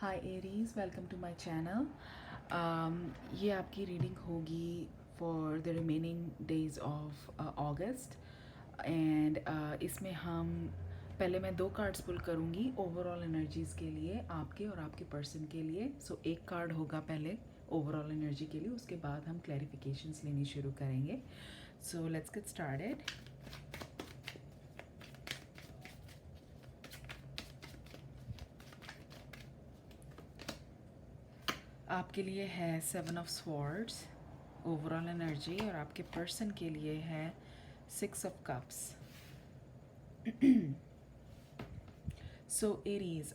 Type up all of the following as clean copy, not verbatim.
Hi Aries, welcome to my channel. ये आपकी reading होगी for the remaining days of August and इसमें हम पहले मैं 2 कार्ड्स पुल करूँगी ओवरऑल एनर्जीज़ के लिए, आपके और आपके पर्सन के लिए। सो एक कार्ड होगा पहले ओवरऑल एनर्जी के लिए, उसके बाद हम क्लैरिफिकेशंस लेनी शुरू करेंगे। So let's get started. आपके लिए है 7 ऑफ स्वॉर्ड्स ओवरऑल एनर्जी, और आपके पर्सन के लिए है 6 ऑफ कप्स। सो एरीज,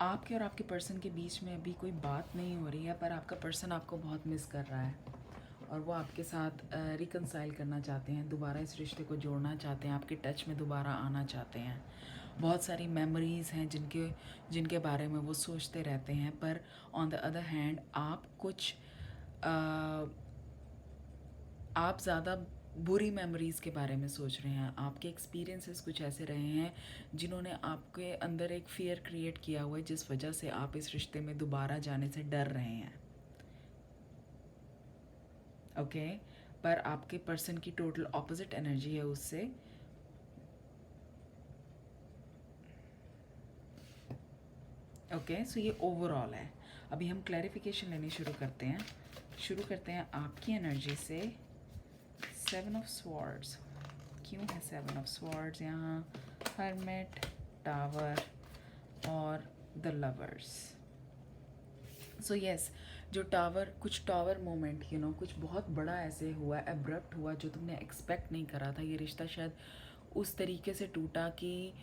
आपके और आपके पर्सन के बीच में अभी कोई बात नहीं हो रही है, पर आपका पर्सन आपको बहुत मिस कर रहा है और वो आपके साथ रिकनसाइल करना चाहते हैं, दोबारा इस रिश्ते को जोड़ना चाहते हैं, आपके टच में दोबारा आना चाहते हैं। बहुत सारी मेमोरीज़ हैं जिनके बारे में वो सोचते रहते हैं, पर ऑन द अदर हैंड आप ज़्यादा बुरी मेमोरीज़ के बारे में सोच रहे हैं। आपके एक्सपीरियंसेस कुछ ऐसे रहे हैं जिन्होंने आपके अंदर एक फ़ियर क्रिएट किया हुआ है, जिस वजह से आप इस रिश्ते में दोबारा जाने से डर रहे हैं। ओके पर आपके पर्सन की टोटल ऑपोजिट एनर्जी है उससे। ओके सो ये ओवरऑल है। अभी हम क्लैरिफिकेशन लेनी शुरू करते हैं आपकी एनर्जी से। 7 ऑफ स्वॉर्ड्स, क्यों है 7 ऑफ स्वॉर्ड्स यहाँ? हर्मिट, टावर और द लवर्स। सो यस, जो कुछ टावर मोमेंट कुछ बहुत बड़ा ऐसे हुआ, एब्रप्ट हुआ, जो तुमने एक्सपेक्ट नहीं करा था। ये रिश्ता शायद उस तरीके से टूटा कि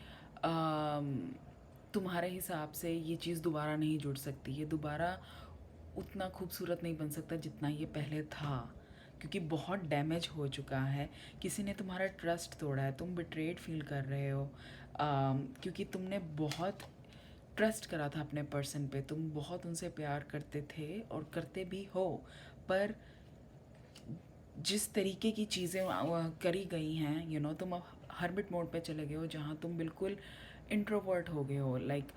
तुम्हारे हिसाब से ये चीज़ दोबारा नहीं जुड़ सकती, ये दोबारा उतना खूबसूरत नहीं बन सकता जितना ये पहले था, क्योंकि बहुत डैमेज हो चुका है। किसी ने तुम्हारा ट्रस्ट तोड़ा है, तुम बिट्रेड फील कर रहे हो, क्योंकि तुमने बहुत ट्रस्ट करा था अपने पर्सन पे, तुम बहुत उनसे प्यार करते थे और करते भी हो, पर जिस तरीके की चीज़ें करी गई हैं, तुम अब हर्मिट मोड पे चले गए हो, जहाँ तुम बिल्कुल इंट्रोवर्ट हो गए हो, लाइक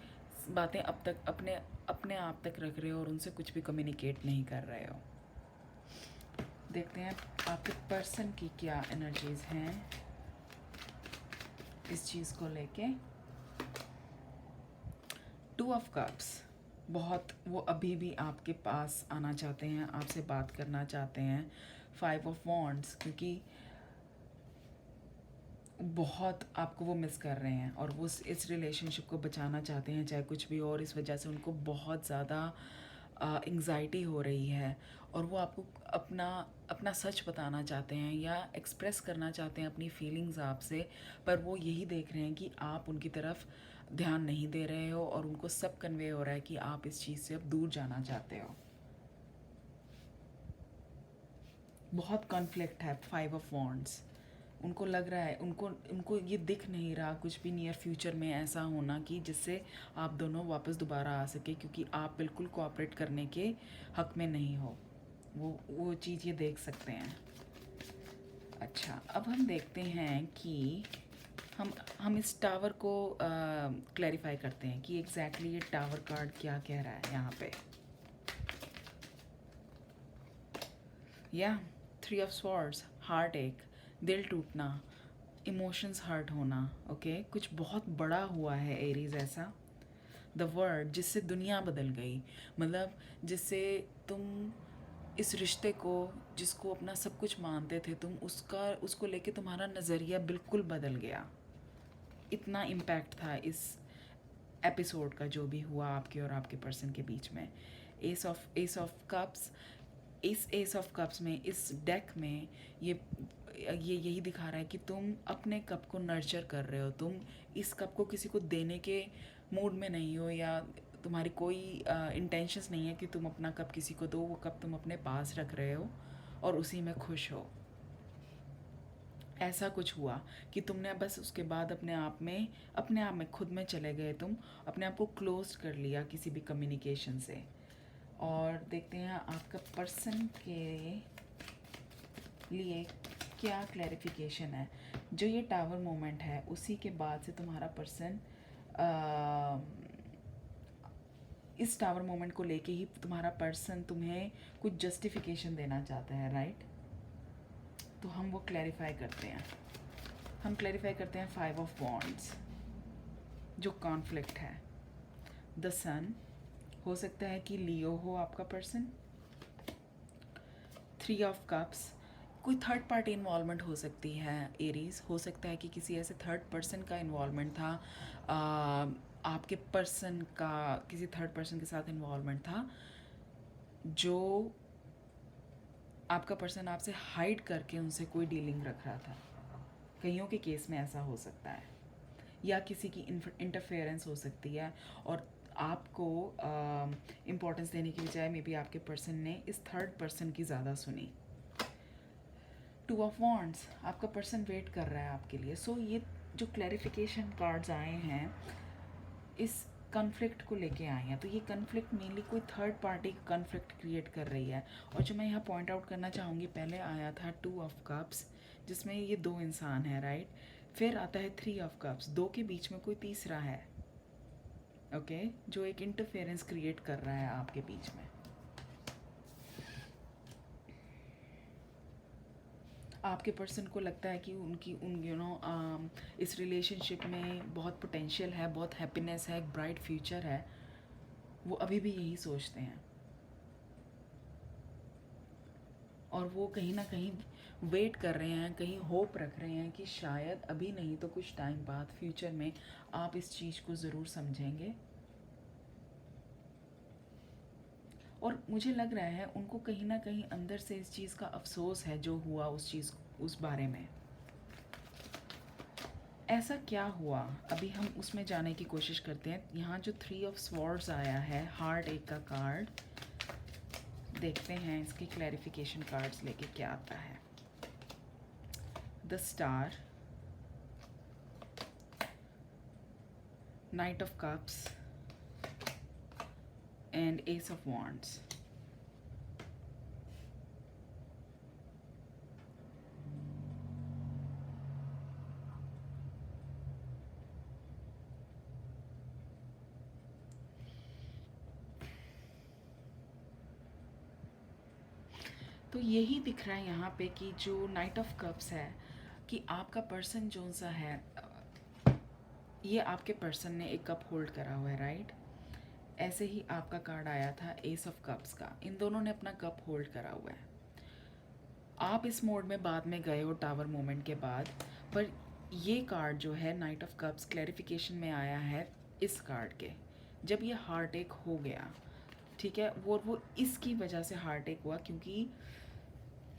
बातें अब तक अपने अपने आप तक रख रहे हो और उनसे कुछ भी कम्युनिकेट नहीं कर रहे हो। देखते हैं आपके पर्सन की क्या एनर्जीज हैं इस चीज़ को लेके। 2 ऑफ कप्स, बहुत वो अभी भी आपके पास आना चाहते हैं, आपसे बात करना चाहते हैं। 5 ऑफ वॉन्ड्स, क्योंकि बहुत आपको वो मिस कर रहे हैं और वो इस रिलेशनशिप को बचाना चाहते हैं चाहे कुछ भी, और इस वजह से उनको बहुत ज़्यादा एंग्जाइटी हो रही है, और वो आपको अपना अपना सच बताना चाहते हैं या एक्सप्रेस करना चाहते हैं अपनी फीलिंग्स आपसे, पर वो यही देख रहे हैं कि आप उनकी तरफ ध्यान नहीं दे रहे हो और उनको सब कन्वे हो रहा है कि आप इस चीज़ से अब दूर जाना चाहते हो। बहुत कॉन्फ्लिक्ट है। 5 ऑफ वॉन्ड्स, उनको लग रहा है, उनको उनको ये दिख नहीं रहा कुछ भी नियर फ्यूचर में ऐसा होना कि जिससे आप दोनों वापस दोबारा आ सके, क्योंकि आप बिल्कुल कोऑपरेट करने के हक में नहीं हो। वो चीज़ ये देख सकते हैं। अच्छा, अब हम देखते हैं कि हम इस टावर को क्लैरिफाई करते हैं कि एग्जैक्टली ये टावर कार्ड क्या कह रहा है यहाँ पे। या 3 ऑफ स्वॉर्ड्स, हार्ट एक, दिल टूटना, इमोशंस हर्ट होना। ओके कुछ बहुत बड़ा हुआ है एरीज ऐसा। द वर्ड, जिससे दुनिया बदल गई, मतलब जिससे तुम इस रिश्ते को, जिसको अपना सब कुछ मानते थे तुम, उसको लेके तुम्हारा नज़रिया बिल्कुल बदल गया। इतना इम्पैक्ट था इस एपिसोड का जो भी हुआ आपके और आपके पर्सन के बीच में। एस ऑफ कप्स, इस एस ऑफ कप्स में, इस डेक में ये यही दिखा रहा है कि तुम अपने कप को नर्चर कर रहे हो, तुम इस कप को किसी को देने के मूड में नहीं हो, या तुम्हारी कोई इंटेंशंस नहीं है कि तुम अपना कप किसी को दो। वो कप तुम अपने पास रख रहे हो और उसी में खुश हो। ऐसा कुछ हुआ कि तुमने बस उसके बाद अपने आप में खुद में चले गए, तुम अपने आप को क्लोज कर लिया किसी भी कम्युनिकेशन से। और देखते हैं आपका पर्सन के लिए क्या क्लैरिफिकेशन है। जो ये टावर मोमेंट है उसी के बाद से तुम्हारा पर्सन इस टावर मोमेंट को लेके ही तुम्हारा पर्सन तुम्हें कुछ जस्टिफिकेशन देना चाहता है, राइट? तो हम वो क्लैरिफाई करते हैं। हम क्लैरिफाई करते हैं 5 ऑफ वॉन्ड्स, जो कॉन्फ्लिक्ट है। द सन, हो सकता है कि लियो हो आपका पर्सन। 3 ऑफ कप्स, कोई थर्ड पार्टी इन्वॉल्वमेंट हो सकती है एरीज। हो सकता है कि किसी ऐसे थर्ड पर्सन का इन्वॉल्वमेंट था, आपके पर्सन का किसी थर्ड पर्सन के साथ इन्वॉल्वमेंट था, जो आपका पर्सन आपसे हाइड करके उनसे कोई डीलिंग रख रहा था। कईयों के केस में ऐसा हो सकता है, या किसी की इंटरफेरेंस हो सकती है और आपको इम्पोर्टेंस देने की बजाय मे बी आपके पर्सन ने इस थर्ड पर्सन की ज़्यादा सुनी। 2 ऑफ वॉन्ड्स, आपका पर्सन वेट कर रहा है आपके लिए। सो ये जो क्लैरिफिकेशन कार्ड्स आए हैं इस कन्फ्लिक्ट को लेके आए हैं, तो ये कन्फ्लिक्ट मेनली कोई थर्ड पार्टी कन्फ्लिक्ट क्रिएट कर रही है। और जो मैं यहाँ पॉइंट आउट करना चाहूँगी, पहले आया था 2 ऑफ कप्स जिसमें ये 2 इंसान हैं, राइट? फिर आता है 3 ऑफ कप्स, 2 के बीच में कोई तीसरा है, ओके, जो एक इंटरफेरेंस क्रिएट कर रहा है आपके बीच में। आपके पर्सन को लगता है कि उनकी इस रिलेशनशिप में बहुत पोटेंशियल है, बहुत हैप्पीनेस है, एक ब्राइट फ्यूचर है। वो अभी भी यही सोचते हैं और वो कहीं ना कहीं वेट कर रहे हैं, कहीं होप रख रहे हैं कि शायद अभी नहीं तो कुछ टाइम बाद फ्यूचर में आप इस चीज़ को ज़रूर समझेंगे। और मुझे लग रहा है उनको कहीं ना कहीं अंदर से इस चीज़ का अफसोस है जो हुआ उस बारे में। ऐसा क्या हुआ, अभी हम उसमें जाने की कोशिश करते हैं। यहाँ जो 3 ऑफ स्वॉर्ड्स आया है, हार्ट एक का कार्ड, देखते हैं इसके क्लैरिफिकेशन कार्ड्स लेके क्या आता है। The star, night of cups and S of wands. तो यही दिख रहा है यहाँ पे कि जो नाइट ऑफ कप्स है कि आपका पर्सन जो सा है, ये आपके पर्सन ने एक कप होल्ड करा हुआ है, राइट? ऐसे ही आपका कार्ड आया था एस ऑफ कप्स का, इन दोनों ने अपना कप होल्ड करा हुआ है। आप इस मोड में बाद में गए हो टावर मोमेंट के बाद, पर ये कार्ड जो है नाइट ऑफ कप्स क्लैरिफिकेशन में आया है इस कार्ड के, जब ये हार्ट अटैक हो गया, ठीक है, वो इसकी वजह से हार्ट अटैक हुआ क्योंकि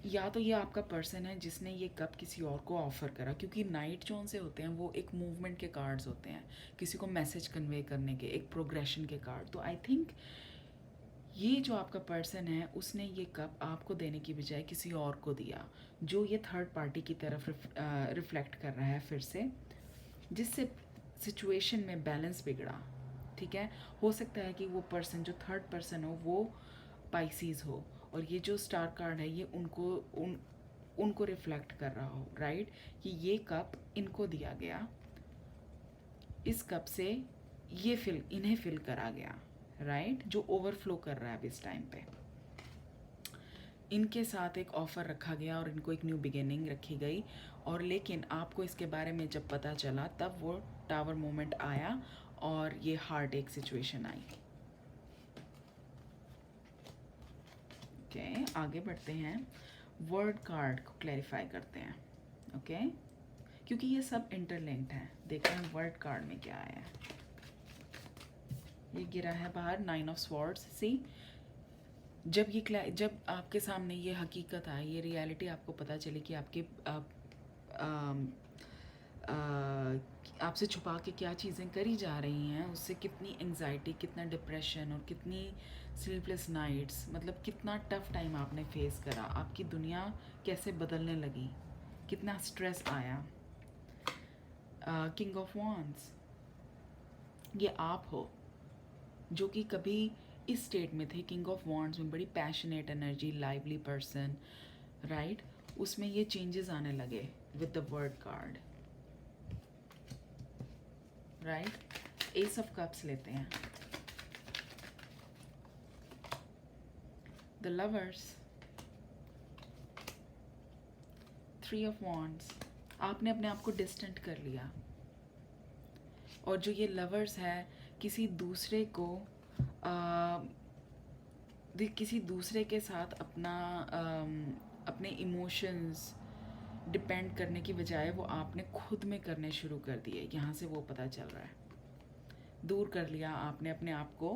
या तो ये आपका पर्सन है जिसने ये कप किसी और को ऑफ़र करा, क्योंकि नाइट जोन से होते हैं वो एक मूवमेंट के कार्ड्स होते हैं, किसी को मैसेज कन्वे करने के, एक प्रोग्रेशन के कार्ड। तो आई थिंक ये जो आपका पर्सन है उसने ये कप आपको देने की बजाय किसी और को दिया, जो ये थर्ड पार्टी की तरफ रिफ्लेक्ट कर रहा है फिर से, जिससे सिचुएशन में बैलेंस बिगड़ा, ठीक है। हो सकता है कि वो पर्सन जो थर्ड पर्सन हो वो पाइसीज हो, और ये जो स्टार कार्ड है ये उनको रिफ्लेक्ट कर रहा हो, राइट? कि ये कप इनको दिया गया, इस कप से ये इन्हें फिल करा गया, राइट? जो ओवरफ्लो कर रहा है अब इस टाइम पे, इनके साथ एक ऑफ़र रखा गया और इनको एक न्यू बिगिनिंग रखी गई। और लेकिन आपको इसके बारे में जब पता चला तब वो टावर मोमेंट आया और ये हार्ट एक सिचुएशन आई। ओके, आगे बढ़ते हैं, वर्ड कार्ड को क्लैरिफाई करते हैं, ओके, क्योंकि ये सब इंटरलिंक्ड हैं। देखते हैं वर्ड कार्ड में क्या आया है। ये गिरा है बाहर 9 ऑफ स्वॉर्ड्स। सी, जब आपके सामने ये हकीकत आई, ये रियलिटी आपको पता चली कि आपसे छुपा के क्या चीज़ें करी जा रही हैं, उससे कितनी एंग्जाइटी, कितना डिप्रेशन और कितनी स्लीपलेस नाइट्स, मतलब कितना टफ टाइम आपने फेस करा, आपकी दुनिया कैसे बदलने लगी, कितना स्ट्रेस आया। किंग ऑफ वॉन्ड्स, ये आप हो जो कि कभी इस स्टेट में थे, किंग ऑफ वॉन्ड्स में बड़ी passionate energy, lively person, right? उसमें ये चेंजेस आने लगे with the word card, right? S of cups लेते हैं। द लवर्स, 3 ऑफ वॉन्ड्स, आपने अपने आप को डिस्टेंट कर लिया। और जो ये लवर्स है, किसी दूसरे को किसी दूसरे के साथ अपने इमोशंस डिपेंड करने की बजाय वो आपने खुद में करने शुरू कर दिए। यहाँ से वो पता चल रहा है, दूर कर लिया आपने अपने आप को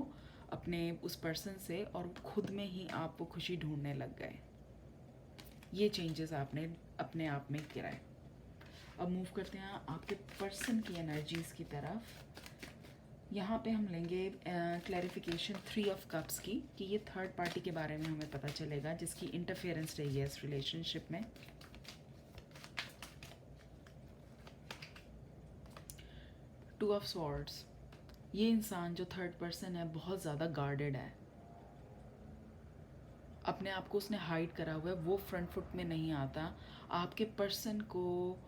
अपने उस पर्सन से, और खुद में ही आप वो खुशी ढूंढने लग गए। ये चेंजेस आपने अपने आप में कराए। अब मूव करते हैं आपके पर्सन की एनर्जीज़ की तरफ। यहाँ पे हम लेंगे क्लैरिफिकेशन 3 ऑफ कप्स की, कि ये थर्ड पार्टी के बारे में हमें पता चलेगा जिसकी इंटरफेरेंस रही है इस रिलेशनशिप में। टू ऑफ स्वॉर्ड्स, ये इंसान जो थर्ड पर्सन है बहुत ज़्यादा गार्डेड है, अपने आप को उसने हाइड करा हुआ है, वो फ्रंट फुट में नहीं आता, आपके पर्सन को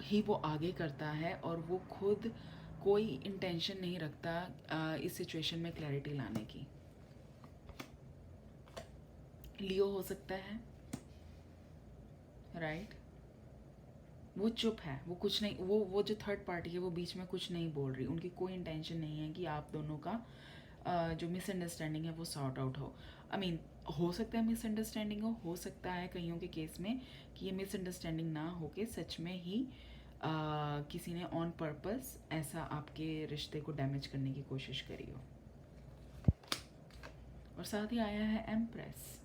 ही वो आगे करता है, और वो खुद कोई इंटेंशन नहीं रखता इस सिचुएशन में क्लैरिटी लाने की। लियो हो सकता है, राइट? वो चुप है, वो कुछ नहीं, वो जो थर्ड पार्टी है वो बीच में कुछ नहीं बोल रही, उनकी कोई इंटेंशन नहीं है कि आप दोनों का जो मिसअंडरस्टैंडिंग है वो सॉर्ट आउट हो। आई मीन, हो सकता है मिसअंडरस्टैंडिंग हो सकता है कईयों के केस में कि ये मिसअंडरस्टैंडिंग ना हो के सच में ही किसी ने ऑन पर्पस ऐसा आपके रिश्ते को डैमेज करने की कोशिश करी हो। और साथ ही आया है एम्प्रेस,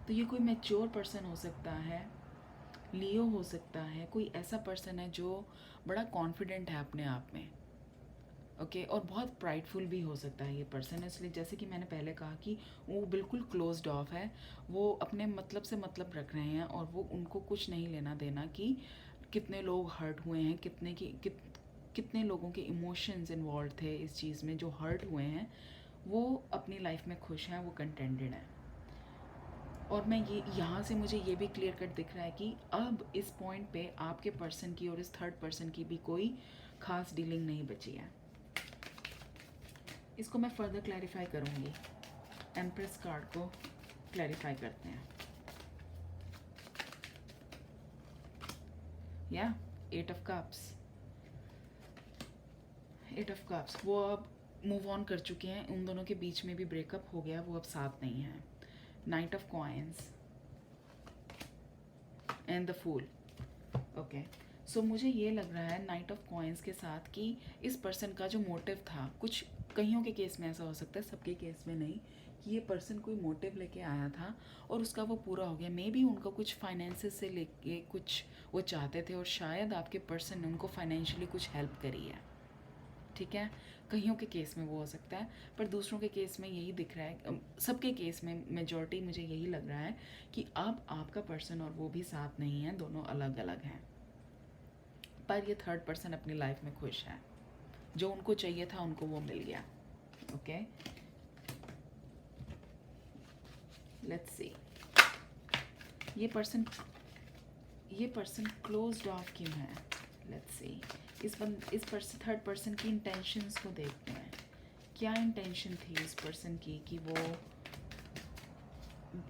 तो ये कोई मैच्योर पर्सन हो सकता है, लियो हो सकता है, कोई ऐसा पर्सन है जो बड़ा कॉन्फिडेंट है अपने आप में, ओके और बहुत प्राइडफुल भी हो सकता है ये पर्सन। इसलिए जैसे कि मैंने पहले कहा कि वो बिल्कुल क्लोज्ड ऑफ है, वो अपने मतलब से मतलब रख रहे हैं, और वो उनको कुछ नहीं लेना देना कि कितने लोग हर्ट हुए हैं, कितने लोगों के इमोशंस इन्वॉल्व थे इस चीज़ में जो हर्ट हुए हैं, वो अपनी लाइफ में खुश हैं, वो कंटेंटेड हैं। और मैं ये यहाँ से मुझे ये भी क्लियर कट दिख रहा है कि अब इस पॉइंट पे आपके पर्सन की और इस थर्ड पर्सन की भी कोई खास डीलिंग नहीं बची है। इसको मैं फर्दर क्लैरिफाई करूँगी, एम्प्रेस कार्ड को क्लैरिफाई करते हैं। या 8 ऑफ कप्स, 8 ऑफ कप्स, वो अब मूव ऑन कर चुके हैं, उन दोनों के बीच में भी ब्रेकअप हो गया, वो अब साथ नहीं है। Knight of coins and the fool, okay. So मुझे ये लग रहा है नाइट ऑफ कॉइन्स के साथ कि इस पर्सन का जो मोटिव था, कुछ कईयों के केस में ऐसा हो सकता है, सबके केस में नहीं, कि ये पर्सन कोई मोटिव लेके आया था और उसका वो पूरा हो गया। मे बी उनका कुछ फाइनेंसेस से लेके कुछ वो चाहते थे, और शायद आपके पर्सन ने उनको फाइनेंशियली कुछ हेल्प करी है, ठीक है। कईयों के केस में वो हो सकता है, पर दूसरों के केस में यही दिख रहा है, सबके केस में मेजॉरिटी मुझे यही लग रहा है कि अब आपका पर्सन और वो भी साथ नहीं है, दोनों अलग अलग हैं। पर ये थर्ड पर्सन अपनी लाइफ में खुश है, जो उनको चाहिए था उनको वो मिल गया, ओके। लेट्स सी, ये पर्सन क्लोज्ड ऑफ क्यों है? लेट्स सी, इस पर्सन थर्ड पर्सन की इंटेंशंस को देखते हैं। क्या इंटेंशन थी इस पर्सन की कि वो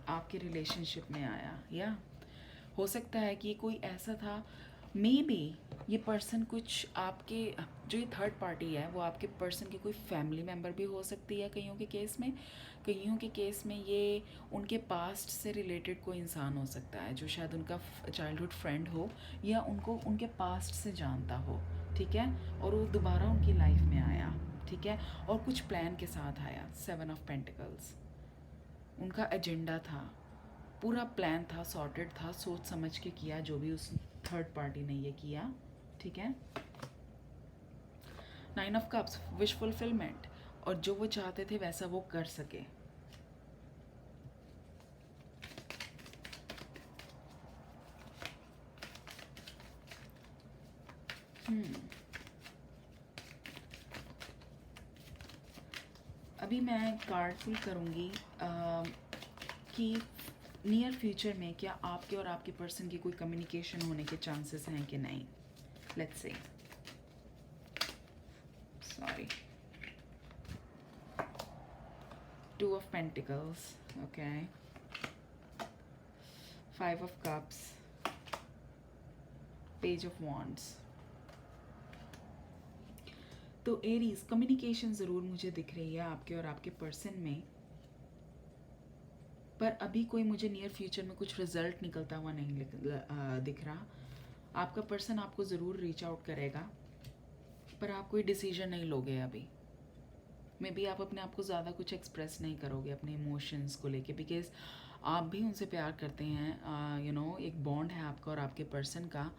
आपके रिलेशनशिप में आया? या हो सकता है कि कोई ऐसा था, मे बी ये पर्सन कुछ आपके, जो ये थर्ड पार्टी है वो आपके पर्सन की कोई फैमिली मेम्बर भी हो सकती है कईयों के केस में। कईयों के केस में ये उनके पास्ट से रिलेटेड कोई इंसान हो सकता है, जो शायद उनका चाइल्डहुड फ्रेंड हो, या उनको उनके पास्ट से जानता हो, ठीक है, और वो दोबारा उनकी लाइफ में आया, ठीक है, और कुछ प्लान के साथ आया। 7 ऑफ पेंटिकल्स, उनका एजेंडा था, पूरा प्लान था, सॉर्टेड था, सोच समझ के किया जो भी उस थर्ड पार्टी ने ये किया, ठीक है। 9 ऑफ कप्स, विश फुलफिलमेंट, और जो वो चाहते थे वैसा वो कर सके। अभी मैं कार्ड पुल करूँगी कि नियर फ्यूचर में क्या आपके और आपके पर्सन की कोई कम्युनिकेशन होने के चांसेस हैं कि नहीं। Let's say, sorry, two of pentacles, okay, 5 of cups, page of wands. तो एरीज, कम्युनिकेशन ज़रूर मुझे दिख रही है आपके और आपके पर्सन में, पर अभी कोई मुझे नियर फ्यूचर में कुछ रिजल्ट निकलता हुआ नहीं दिख रहा। आपका पर्सन आपको ज़रूर रीच आउट करेगा, पर आप कोई डिसीजन नहीं लोगे अभी। मे बी आप अपने आप को ज़्यादा कुछ एक्सप्रेस नहीं करोगे अपने इमोशंस को लेके, बिकॉज आप भी उनसे प्यार करते हैं। यू नो, एक बॉन्ड है आपका और आपके पर्सन का।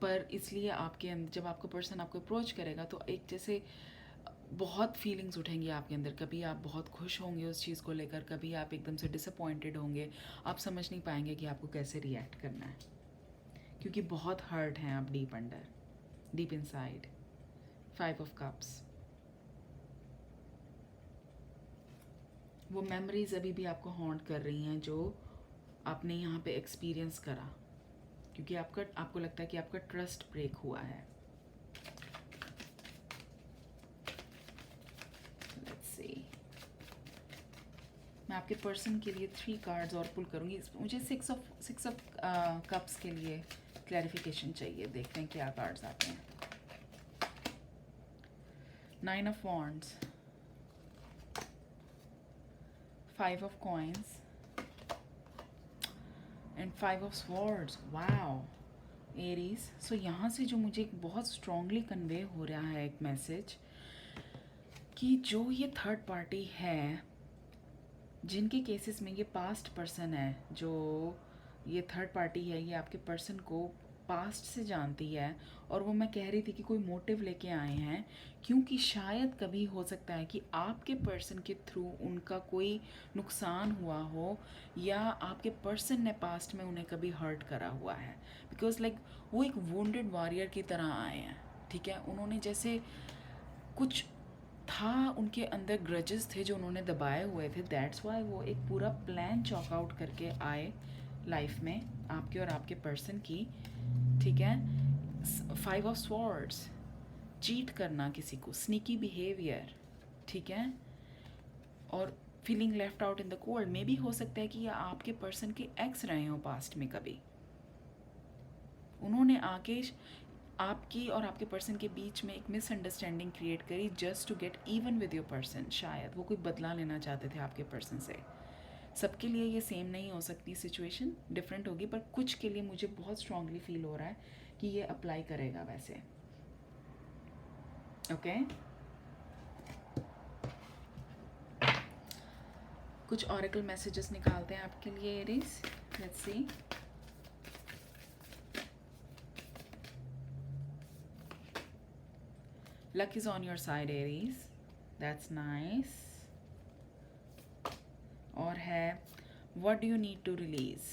पर इसलिए आपके अंदर जब आपका पर्सन आपको अप्रोच करेगा तो एक जैसे बहुत फीलिंग्स उठेंगी आपके अंदर। कभी आप बहुत खुश होंगे उस चीज़ को लेकर, कभी आप एकदम से डिसअपॉइंटेड होंगे। आप समझ नहीं पाएंगे कि आपको कैसे रिएक्ट करना है, क्योंकि बहुत हर्ट हैं आप deep under, deep inside. 5 of cups, वो मेमोरीज अभी भी आपको हॉन्ट कर रही हैं जो आपने यहाँ पे एक्सपीरियंस करा, क्योंकि आपको लगता है कि आपका ट्रस्ट ब्रेक हुआ है। लेट्स सी, मैं आपके पर्सन के लिए 3 कार्ड्स और पुल करूँगी। मुझे 6 ऑफ कप्स के लिए क्लैरिफिकेशन चाहिए। देखते हैं क्या कार्ड्स आते हैं। 9 of wands, 5 of coins and 5 of swords. Wow Aries, so यहाँ से जो मुझे एक बहुत स्ट्रांगली कन्वे हो रहा है एक मैसेज, कि जो ये थर्ड पार्टी है, जिनके केसेस में ये पास्ट पर्सन है, जो ये थर्ड पार्टी है, ये आपके पर्सन को पास्ट से जानती है। और वो मैं कह रही थी कि कोई मोटिव लेके आए हैं, क्योंकि शायद कभी हो सकता है कि आपके पर्सन के थ्रू उनका कोई नुकसान हुआ हो, या आपके पर्सन ने पास्ट में उन्हें कभी हर्ट करा हुआ है। बिकॉज लाइक वो एक वुंडेड वॉरियर की तरह आए हैं, ठीक है। उन्होंने जैसे कुछ था उनके अंदर, ग्रजेस थे जो उन्होंने दबाए हुए थे। दैट्स वाई वो एक पूरा प्लान चॉक आउट करके आए लाइफ में आपके और आपके पर्सन की, ठीक है। 5 ऑफ स्वॉर्ड्स, चीट करना किसी को, स्नीकी बिहेवियर, ठीक है। और feeling left out in the cold. मे भी हो सकता है कि ये आपके पर्सन के एक्स रहे हो पास्ट में कभी। उन्होंने आके आपकी और आपके पर्सन के बीच में एक मिसअंडरस्टैंडिंग क्रिएट करी just to get even with your person. शायद वो कोई बदला लेना चाहते थे आपके पर्सन से। सबके लिए ये सेम नहीं हो सकती, सिचुएशन डिफरेंट होगी, पर कुछ के लिए मुझे बहुत स्ट्रांगली फील हो रहा है कि ये अप्लाई करेगा वैसे। ओके, कुछ ऑरेकल मैसेजेस निकालते हैं आपके लिए Aries. Let's see. Luck is on your side, Aries. That's nice. और है what do you need to release?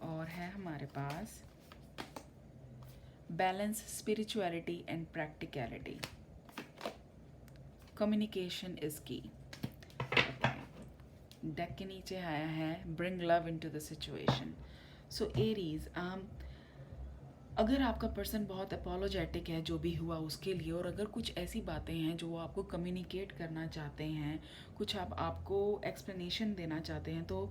और है हमारे पास balance, spirituality and practicality. Communication is key. Okay. Deck के नीचे आया है bring love into the situation. So Aries, अगर आपका पर्सन बहुत अपोलोजेटिक है जो भी हुआ उसके लिए, और अगर कुछ ऐसी बातें हैं जो वो आपको कम्युनिकेट करना चाहते हैं, कुछ आपको एक्सप्लेनेशन देना चाहते हैं, तो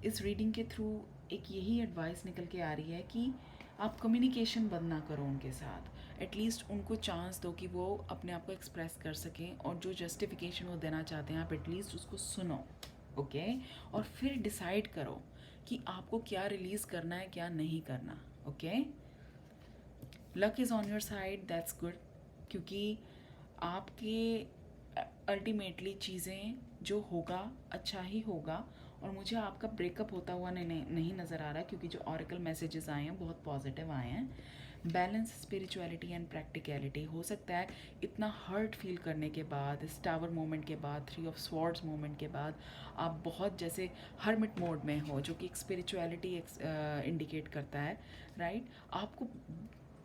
इस रीडिंग के थ्रू एक यही एडवाइस निकल के आ रही है कि आप कम्युनिकेशन बंद ना करो उनके साथ। एटलीस्ट उनको चांस दो कि वो अपने आप को एक्सप्रेस कर सकें, और जो जस्टिफिकेशन वो देना चाहते हैं आप एटलीस्ट उसको सुनो, ओके। और फिर डिसाइड करो कि आपको क्या रिलीज़ करना है, क्या नहीं करना, okay. Luck is on your side, that's good, क्योंकि आपके अल्टीमेटली चीज़ें जो होगा अच्छा ही होगा। और मुझे आपका ब्रेकअप होता हुआ नहीं नज़र आ रहा है, क्योंकि जो ऑरेकल मैसेजेस आए हैं बहुत पॉजिटिव आए हैं। Balance, spirituality and practicality. हो सकता है इतना हर्ट फील करने के बाद, इस टावर मोमेंट के बाद, 3 ऑफ स्वॉर्ड्स मोमेंट के बाद, आप बहुत जैसे हर्मिट मोड में हो, जो कि एक स्पिरिचुअलिटी इंडिकेट करता है, राइट। आपको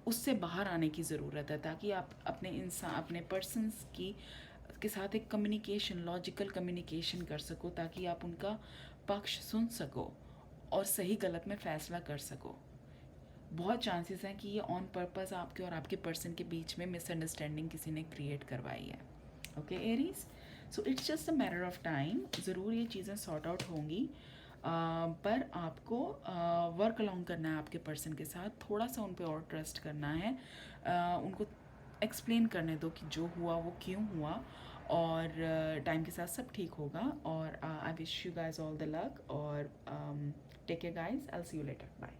उससे बाहर आने की ज़रूरत है, ताकि आप अपने पर्सन्स के साथ एक कम्युनिकेशन, लॉजिकल कम्युनिकेशन कर सको, ताकि आप उनका पक्ष सुन सको और सही गलत में फ़ैसला कर सको। बहुत चांसेस हैं कि ये ऑन पर्पस आपके और आपके पर्सन के बीच में मिसअंडरस्टैंडिंग किसी ने क्रिएट करवाई है, okay Aries, so it's just a matter of time, ज़रूर ये चीज़ें सॉर्ट आउट होंगी। पर आपको वर्क अलाउंग करना है आपके पर्सन के साथ, थोड़ा सा उन पे और ट्रस्ट करना है, उनको एक्सप्लेन करने दो कि जो हुआ वो क्यों हुआ, और टाइम के साथ सब ठीक होगा। और I wish you guys all the luck, और take care guys, I will see you later, bye.